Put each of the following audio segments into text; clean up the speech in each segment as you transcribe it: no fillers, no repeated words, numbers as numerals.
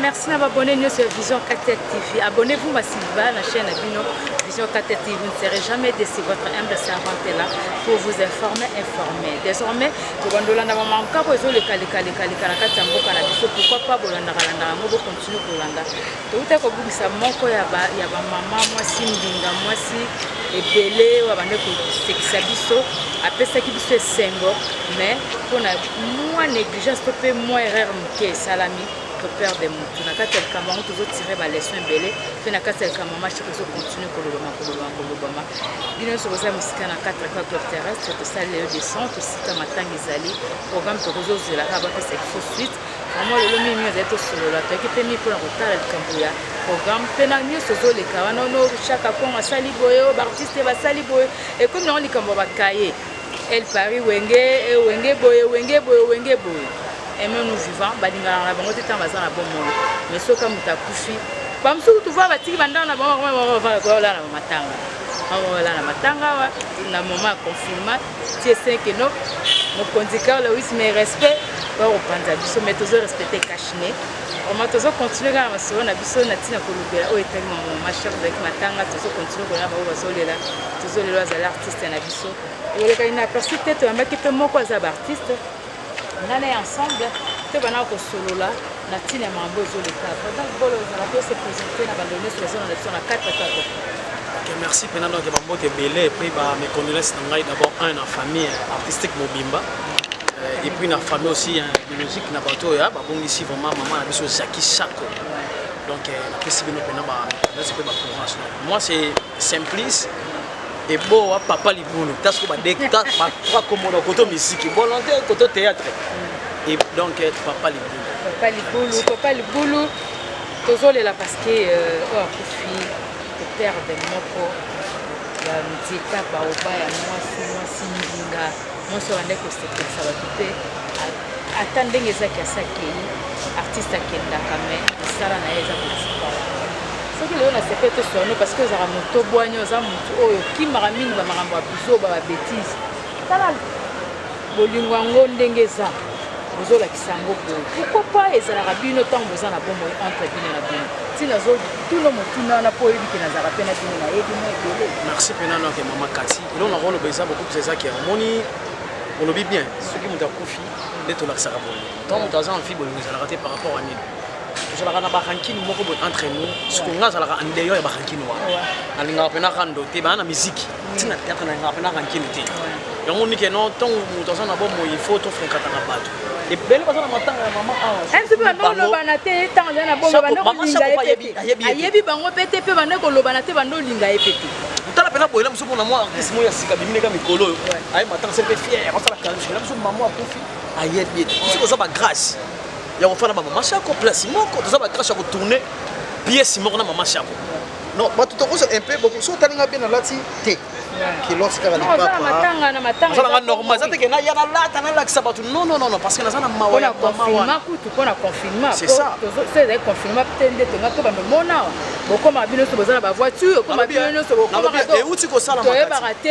merci à abonnez-nous sur Vision 4 TV. Abonnez-vous massivement à la chaîne Vision 4 TV. Vous ne serez jamais déçus. Votre humble servante est là pour vous informer. Désormais, pourquoi pas continuer Kolanda. Tout est comme ça, mon coya y a maman, moi si ndinga, moi si ebele ou abandé pour sexabiso, après ça qui est symbole, mais pour moi négligence, peut moins erreur que salami. Peur des mots. Tu n'as qu'à tel Cameroun, toujours tirer ma leçon belé. Tu n'as qu'à tel Cameroun, je peux continuer pour le Bama. Bien sûr, vous avez musique à 4 facteurs terrestres, tout ça, les descentes, tout ça, matin, Isali, programme de réseau de la Rabat, c'est faux suite. Vraiment, le mieux d'être sur la tête qui peut mis pour un retard le Cambouya. Programme pénal, ce sont les Kawano, chaque fois, à Saliboyo, Baptiste, va Saliboyo, et comme on dit comme on va cailler, elle Paris, Wenge Boyo. Et même nous vivons, mais ce que nous avons fait, tu vois, tu vas dans la matanga, na moment confinement, tu es 5 et 9, nos conducteurs, le 8 mais respect, on reprend ça, mais toujours respecter cachiné. On va toujours continuer à se rendre à Bissau, na tina kolubela, o etangi ma chef avec matanga, toujours continuer à ba bazolela, toujours les lois à l'artiste na Bissau. Et le cas il n'a pas cité peut-être un mec qui peut mon quoi za artiste. On est ensemble, tu vas nous solo là, na tina mambo zo le cas. Donc bolo za la pièce présentée na bandonné sur la 4 merci Penano de Bambo qui est belé et puis mes condoléances d'abord un en famille artistique Mobimba et puis dans la famille aussi de musique na bateau ya babong ici vraiment maman na biso Zaki Sako donc la possible nous pena ba c'est pas courage moi c'est Simplice et bon papa Liboulou parce que ba décta ba trois comme on côté musique volontaire côté théâtre et donc papa Liboulou toujours là parce que père de moko ya nzita baoba ya mwasi ndinga moso ande ko sekesa batute ata ndenge ezaki asakei artiste akendaka me esala na ye eza kotika soki lelo nasepete sono parce que ozala moto bwanya oza motu oyo kimaka mingi bamakambo ya bizo bababétise tala bolingo yango ndenge eza bozolakisa yango boye pourquoi pas ezalaka bino ntango boza na bomoi entre bino na bino tina zo tuno motuna na po yebi ke nazala pe na bino na yebi mo ebele merci Penano ke mama Kati elo na rolo beza beaucoup plus ça qui harmonie on le vit bien ce qui muta kofi de to lakisa boye tant muta za en fi boye ezala raté par rapport à nini tozala kana ba rankini moko boye entre nous ce qu'on a zala en dehors ya ba rankini wa alinga pena kando te ba na musique tina théâtre na pena rankini te yango ni ke non tant muta za na bo mo il faut to fréquenter na bato et belle personne matanga maman un peu bando lobana te tant na bomba bando linga ayebi bango pete pe bando ko lobana te bando linga epete tala pena boyela muso mona moi artiste moya sika bimine ka mikolo ay matanga c'est peu fier on sala kalme la muso maman akofi ayebi c'est ko ça ba grâce ya ko fana ba maman chako place moko to ça ba grâce ko tourner pièce moko na maman chako non ba tout ko un peu beaucoup so talinga bien lati te qui lorsque la papa matanga normal ça que na ya na lata na lakisa batu non parce que na sana mawa ya confinement kutu pona confinement c'est ça c'est le confinement peut-être que ngato ba mona bokoma bino to bozala ba voiture koma bino so bokoma et uti ko sala makati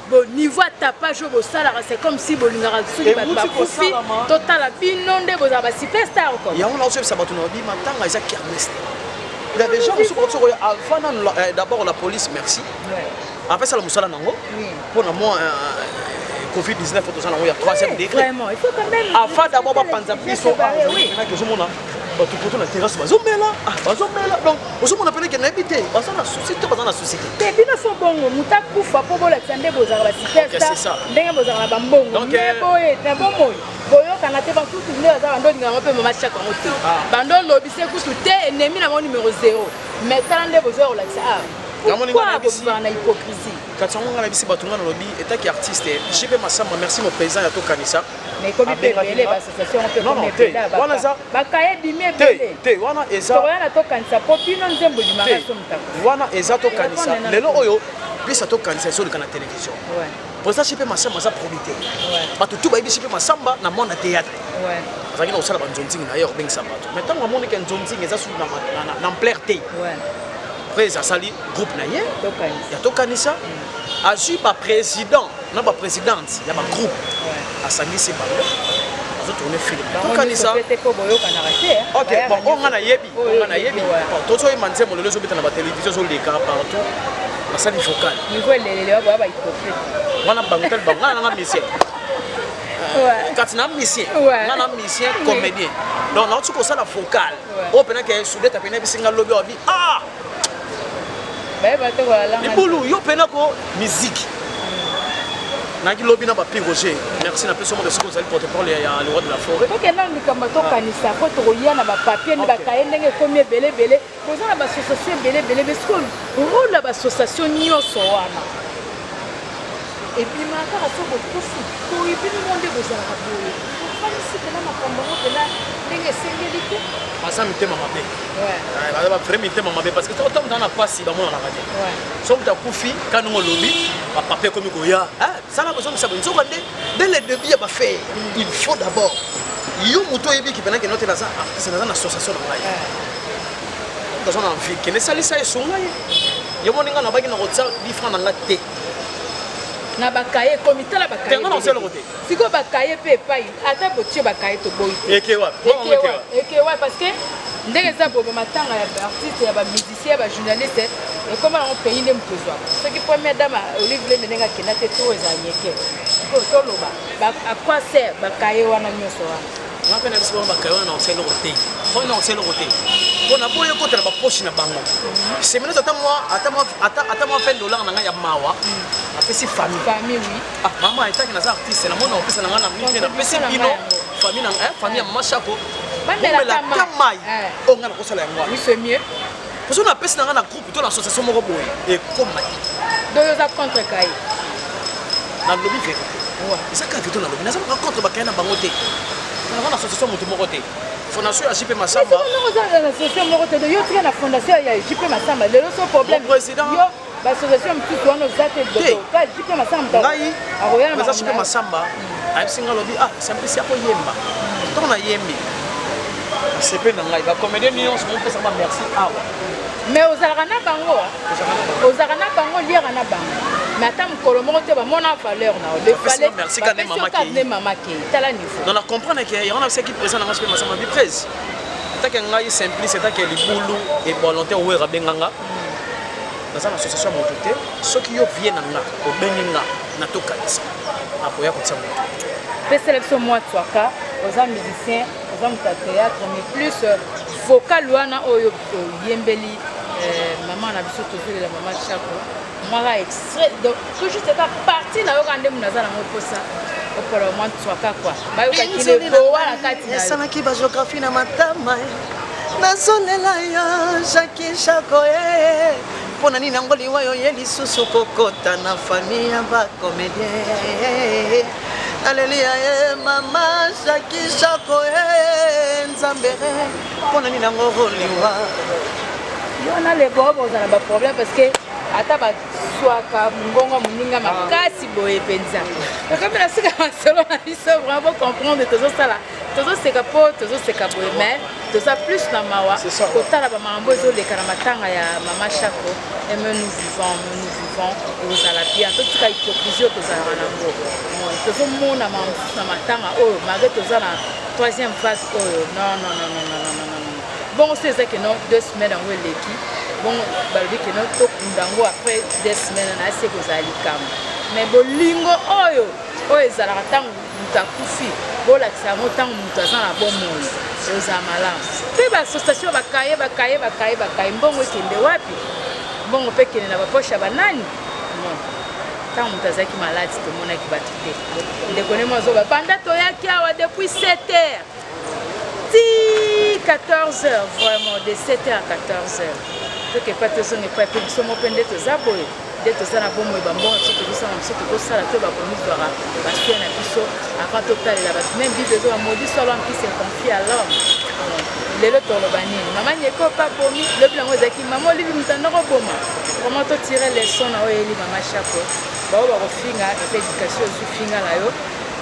bon niveau tapage bo sala c'est comme si bolingara suli ba kufi total bino nde bozala ba superstar ko ya on a aussi ça batu no bi matanga isa kermesse il y a des gens qui sont d'abord la police merci en fait ça le musala nango pour moi Covid-19 il y a 3e degré vraiment il faut quand même avant d'abord panza biso oui que je mona tu peux na terrasse bazomela donc on appelle que n'habiter parce que na souci to bazana souci te bino fo bongo muta kufa po bola tsande bozala ba superstar ndenge bozala na bambongo boye na bongo boyoka na te ba tout tourner za bando ndinga pe mama chaka ngote bando lobise kutu te ennemi na mon numéro 0 mais tande bozala la ça pourquoi vous avez une hypocrisie quand on a vu batunga na lobby état qui artiste je peux masamba merci mon président ya to kanisa mais comme il peut belé l'association on peut comme wana za bakaye bimé belé te wana eza to wana to kanisa popino nzembo di maraso mutako wana eza to kanisa lelo oyo bisa to kanisa so na télévision pour ça je peux masamba za probité bato tout ba ibi je peux masamba na monde théâtre azaki na osala ba nzonzingi na yo bengisa bato mais tant amoni ke nzonzingi eza su na ampleur te après ça sali groupe na ye ya to kanisa azu ba président na ba présidente ya ba groupe asangisi bango tourner film tokanisa ok bon on a yebi tout ça il manque mon lezo beta na ba télévision sur les cas partout na salle focale niveau lelele ba ba hypocrite wana bangotel bangana na mission katina mission na mission comédien donc na tuko sala focale o pena ke soudé ta pena bisinga lobby obi ah ba to wala ibulu yo pena ko musique Naki lobby na ba Roger. Merci na personne de ce que vous allez porter-parole à le roi de la forêt. Donc là nous comme to kanisa ko to ya na ba papier ni ba kaye ndenge komi belé belé. Poza na ba association belé belé parce que rôle la ba association nyonso wana. Et puis ma ka so ko kufi. Ko ibi ni monde bozala ka boye. Ko si pena makambo ko pena ndenge sengelite. Asa mitema mabe. Ouais. Ba premier tema mabe parce que tant dans la passe ba mona na radio. Ouais. Somme ta kufi kanu lobby ba papier comme goya. Ça n'a besoin de ça. Dès le début, il faut d'abord. Il y a un mouton qui pendant que notre c'est dans une association de travail. Dans une envie qui ne s'allie ça et son il y a mon ingénieur qui n'a pas de francs dans la tête. Na bakaye comité la bakaye. Non c'est le côté. Si ko bakaye pe pai ata botie bakaye to boy. Ekewa. Ekewa parce que ndenge za bobo matanga ya artiste ya ba musicien ba journaliste et comment on paye les mutozwa. Ce qui première dame Olivier Menenga kenate to ezanyeke. Ko to loba. Ba à quoi sert bakaye wana nyoso wa. On appelle ça bakaye wana on sait le côté. On sait le côté. On a boye côté na ba poche na bango. C'est maintenant ata moi $20 na ya mawa. Apesi famille oui ah maman etaki naza artiste na mona opesa na ngana mite na pesi bino famille na famille ya mama Chapo bandela tamai o ngana kosala yango oui c'est mieux parce qu'on a pesi na ngana groupe to na association moko boye et comme donc ça contre kai na lobby fait ouais ça ka vito na lobby na ça contre ba kana bango te na ngana association moto moko te fondation ya JP Massamba non ça na association moko te yo tika na fondation ya JP Massamba le seul problème président l'association mtutu wana zate dodo ka jipe masamba ngai aroya na jipe masamba ayisinga lobi ah simplice yako yemba to na yembi c'est pe na ngai ba comédien millions mon pesa ba merci ah mais ozalaka na bango liera na bango mais ata mukolo moko te ba mona valeur na le fallait merci kana mama ke tala niveau non na comprendre que y en a qui présent na jipe masamba bi presse taka ngai simplice taka libulu et volontaire ou rabenganga dans une association moto te ceux qui viennent nga obenga na to kanisa apoya ko tsamo pe sélection moi twaka aux musiciens aux théâtre mais plus vocal wana oyo yembeli maman na biso to la maman Chapo moi extrait donc tout juste ta partie na yo kande munaza na moposa opolo moi twaka quoi ba yo kakile ko wala kati na sana ki ba géographie na matama na solela ya Jackie Chako pona nini yango liwa yo ye lisusu kokota na famille ya ba comédien Alléluia mama Jackie Chako nzambere pona nini yango liwa yo na le bobo za na ba problème parce que ata ba swaka ngonga muninga makasi boye penza comme la sika solo na biso vraiment comprendre toujours ça là toujours c'est capot toujours c'est capot mais tout ça plus na mawa kotala ba mambo zo le kana matanga ya mama Chapo et nous vivons et vous allez bien tout cas hypocrisie to za na ngo toujours mona mambo na matanga oh malgré tout ça na troisième phase oh non bon c'est ça que non 2 semaines en l'équipe bon balobi que non to kundango après 2 semaines na c'est que za likam mais bolingo oyo ezalaka tango mutakufi bola kisamo tango mutaza na bomoi oza malamu pe ba association bakaye mbongo ekende wapi mbongo pe kende na baposha banani non tango mutazaki malade to mona ki batute ndeko ne mozo ba banda to yaki awa depuis 7h 14h vraiment de 7h à 14h to ke pas tezo ne pas pe biso mo pende to zaboye de to sana bomo ba mbongo to biso na biso to sala to ba promissoire parce que na biso avant total la bas même bible zo maudit soit l'homme qui se confie à l'homme lelo to lo banini mama nyeko pa bomi le blanc ezaki mama libi mutanda ko boma comment to tirer les sons na oyeli mama Chapo ba ko finga et éducation su finga la yo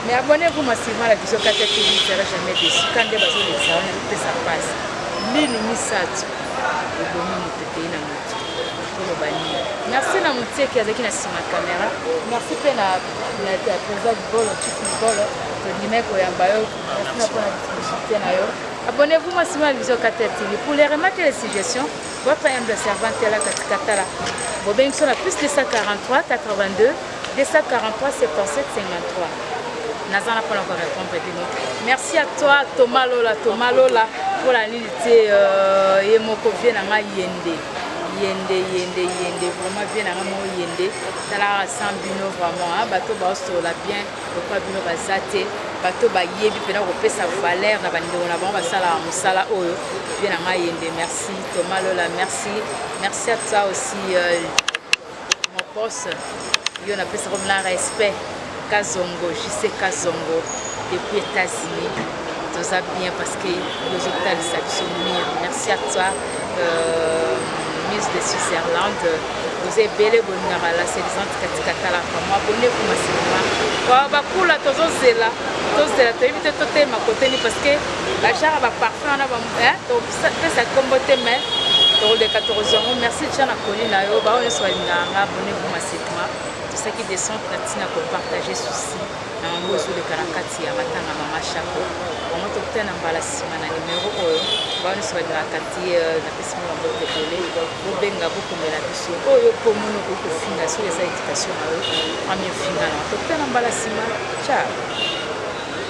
mais abonnez-vous massivement à la vision 4 TV sera jamais déçu quand des bazo les ça on ça passe lini misatu bomi mutete na mutu to lo banini merci na muteki azaki na sima caméra merci pe na président du bolo chief du bolo to nimeko ya bayo Abonnez-vous massivement à la vision Kata TV. Pour les remarques et les suggestions, votre humble servante est là, Katikatala. Bobeng sur la plus 243 82 243 77 53. Nazana pour encore répondre. Merci à toi, Thomas Lola, pour la nulité. Yemoko vient à Yende. Yende, vraiment bien à Yende. Dans la Sambino, vraiment, bateau basso la bien, le quoi bino bazate, bateau bayebi, pendant qu'on paie sa valeur, na bando, na bon basala, musala oyo, bien à Yende. Merci, Thomas Lola, merci. Merci à toi aussi, mon poste. Il y a un respect. Kazongo, JC Kazongo, depuis États-Unis. Tout ça bien parce que les hôpitaux sont mieux. Merci à toi, Miss de Switzerland. Vous êtes belle, bonne la sélection Katikatala. Abonnez-vous massivement. Bakula, tozozela, évitez de te côté parce que la char va parfait, on a ça comboté, mais pour les 14 ans. Merci, Tchana Colina, abonnez-vous massivement. Tout ça qui descend, Natina, pour partager ceci. Dans le réseau de Karakati, à Matanga, Mama Chapeau. On va tout faire dans la semaine numéro 1. On va nous faire de la Kati, la personne qui va te donner. Vous benga beaucoup de la mission. Oh, pour nous, beaucoup de finales sur les éducations. On va tout faire dans la semaine. Ciao.